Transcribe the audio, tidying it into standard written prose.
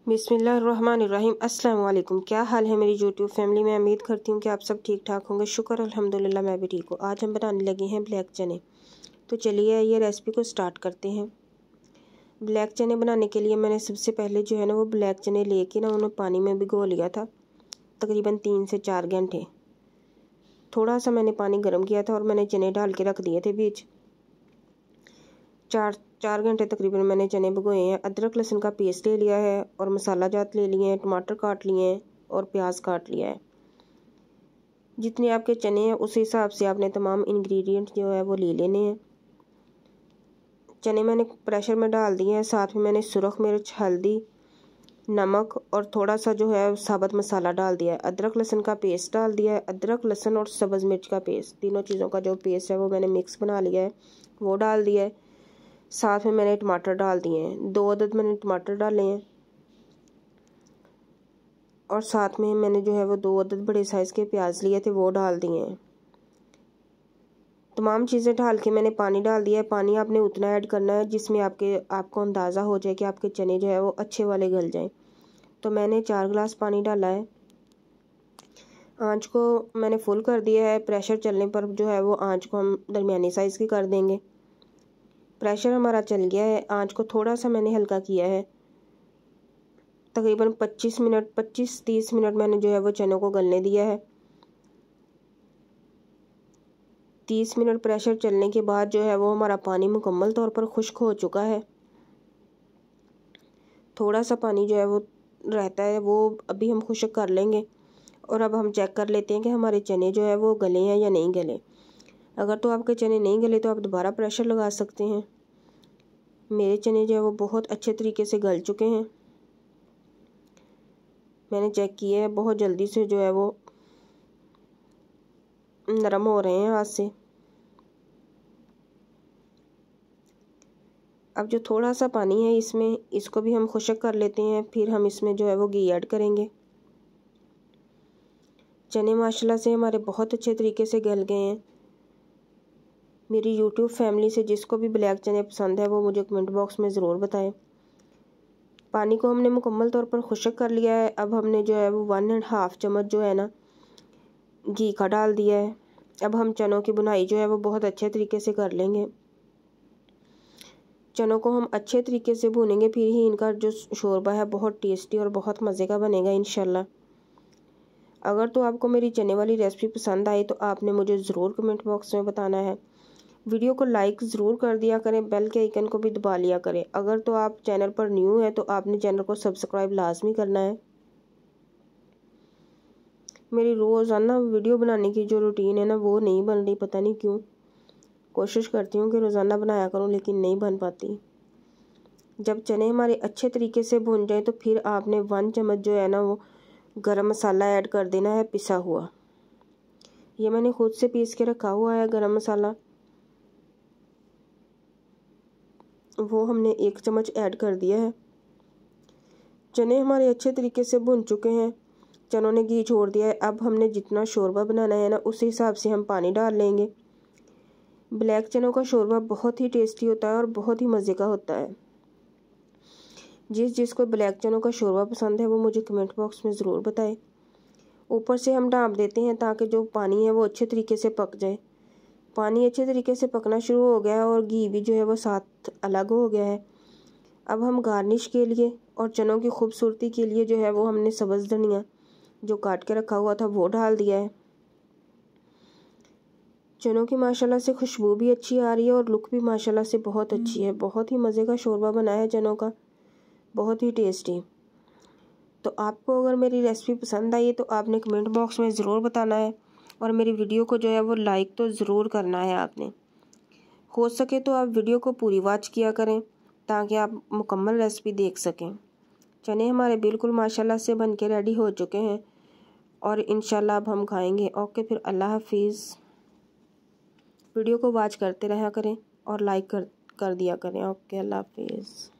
बिस्मिल्लाहिर्रहमानिर्रहीम। अस्सलाम वालेकुम। क्या हाल है मेरी यूट्यूब फैमिली में। उम्मीद करती हूँ कि आप सब ठीक ठाक होंगे। शुक्र अल्हम्दुलिल्लाह मैं भी ठीक हूँ। आज हम बनाने लगे हैं ब्लैक चने। तो चलिए ये रेसिपी को स्टार्ट करते हैं। ब्लैक चने बनाने के लिए मैंने सबसे पहले जो है ना वो ब्लैक चने लेके ना उन्हें पानी में भिगो लिया था तकरीबन 3 से 4 घंटे। थोड़ा सा मैंने पानी गर्म किया था और मैंने चने डाल के रख दिए थे बीच। 4 घंटे तकरीबन मैंने चने भिगोए हैं। अदरक लहसुन का पेस्ट ले लिया है और मसाला जात ले लिए हैं, टमाटर काट लिए हैं और प्याज काट लिया है। जितने आपके चने हैं उस हिसाब से आपने तमाम इंग्रेडिएंट जो है वो ले लेने हैं। चने मैंने प्रेशर में डाल दिए हैं। साथ में मैंने सुरख मिर्च, हल्दी, नमक और थोड़ा सा जो है साबुत मसाला डाल दिया है। अदरक लहसुन का पेस्ट डाल दिया है। अदरक लहसुन और सब्ज़ मिर्च का पेस्ट, तीनों चीज़ों का जो पेस्ट है वो मैंने मिक्स बना लिया है, वो डाल दिया है। साथ में मैंने टमाटर डाल दिए हैं, 2 अदद मैंने टमाटर डाले हैं और साथ में मैंने जो है वो 2 अदद बड़े साइज़ के प्याज लिए थे, वो डाल दिए हैं। तमाम चीज़ें डाल के मैंने पानी डाल दिया है। पानी आपने उतना ऐड करना है जिसमें आपको अंदाज़ा हो जाए कि आपके चने जो है वो अच्छे वाले गल जाएं। तो मैंने 4 गिलास पानी डाला है। आंच को मैंने फुल कर दिया है। प्रेशर चलने पर जो है वो आंच को हम दरमियानी साइज़ की कर देंगे। प्रेशर हमारा चल गया है। आंच को थोड़ा सा मैंने हल्का किया है। तकरीबन 25-30 मिनट मैंने जो है वो चनों को गलने दिया है। 30 मिनट प्रेशर चलने के बाद जो है वो हमारा पानी मुकम्मल तौर पर खुश्क हो चुका है। थोड़ा सा पानी जो है वो रहता है, वो अभी हम खुश्क कर लेंगे। और अब हम चेक कर लेते हैं कि हमारे चने जो है वो गले हैं या नहीं गले। अगर तो आपके चने नहीं गले तो आप दोबारा प्रेशर लगा सकते हैं। मेरे चने जो है वो बहुत अच्छे तरीके से गल चुके हैं। मैंने चेक किया है, बहुत जल्दी से जो है वो नरम हो रहे हैं हाथ से। अब जो थोड़ा सा पानी है इसमें, इसको भी हम खुश्क कर लेते हैं। फिर हम इसमें जो है वो घी ऐड करेंगे। चने माशाल्लाह से हमारे बहुत अच्छे तरीके से गल गए हैं। मेरी यूट्यूब फैमिली से जिसको भी ब्लैक चने पसंद है वो मुझे कमेंट बॉक्स में ज़रूर बताएं। पानी को हमने मुकम्मल तौर पर खुश्क कर लिया है। अब हमने जो है वो 1.5 चम्मच जो है ना घी का डाल दिया है। अब हम चनों की बुनाई जो है वो बहुत अच्छे तरीके से कर लेंगे। चनों को हम अच्छे तरीके से भूनेंगे, फिर ही इनका जो शोरबा है बहुत टेस्टी और बहुत मज़े का बनेगा इंशाल्लाह। अगर तो आपको मेरी चने वाली रेसिपी पसंद आई तो आपने मुझे ज़रूर कमेंट बॉक्स में बताना है। वीडियो को लाइक ज़रूर कर दिया करें, बेल के आइकन को भी दबा लिया करें। अगर तो आप चैनल पर न्यू है तो आपने चैनल को सब्सक्राइब लाजमी करना है। मेरी रोज़ाना वीडियो बनाने की जो रूटीन है ना वो नहीं बन रही, पता नहीं क्यों। कोशिश करती हूँ कि रोज़ाना बनाया करूँ लेकिन नहीं बन पाती। जब चने हमारे अच्छे तरीके से भुन जाए तो फिर आपने 1 चम्मच जो है ना वो गरम मसाला ऐड कर देना है, पिसा हुआ। ये मैंने खुद से पीस के रखा हुआ है गरम मसाला, वो हमने 1 चम्मच ऐड कर दिया है। चने हमारे अच्छे तरीके से भुन चुके हैं। चनों ने घी छोड़ दिया है। अब हमने जितना शोरबा बनाना है ना उस हिसाब से हम पानी डाल लेंगे। ब्लैक चनों का शोरबा बहुत ही टेस्टी होता है और बहुत ही मज़े का होता है। जिसको ब्लैक चनों का शोरबा पसंद है वो मुझे कमेंट बॉक्स में ज़रूर बताए। ऊपर से हम ढाँप देते हैं ताकि जो पानी है वो अच्छे तरीके से पक जाए। पानी अच्छे तरीके से पकना शुरू हो गया है और घी भी जो है वो साथ अलग हो गया है। अब हम गार्निश के लिए और चनों की खूबसूरती के लिए जो है वो हमने सब्ज़ धनिया जो काट के रखा हुआ था वो डाल दिया है। चनों की माशाल्लाह से खुशबू भी अच्छी आ रही है और लुक भी माशाल्लाह से बहुत अच्छी है। बहुत ही मज़े का शोरबा बना है चनों का, बहुत ही टेस्टी। तो आपको अगर मेरी रेसिपी पसंद आई है तो आपने कमेंट बॉक्स में ज़रूर बताना है और मेरी वीडियो को जो है वो लाइक तो ज़रूर करना है आपने। हो सके तो आप वीडियो को पूरी वॉच किया करें ताकि आप मुकम्मल रेसिपी देख सकें। चने हमारे बिल्कुल माशाल्लाह से बन के रेडी हो चुके हैं और इंशाल्लाह अब हम खाएंगे। ओके, फिर अल्लाह हाफिज़। वीडियो को वॉच करते रहा करें और लाइक कर दिया करें। ओके, अल्लाह हाफिज़।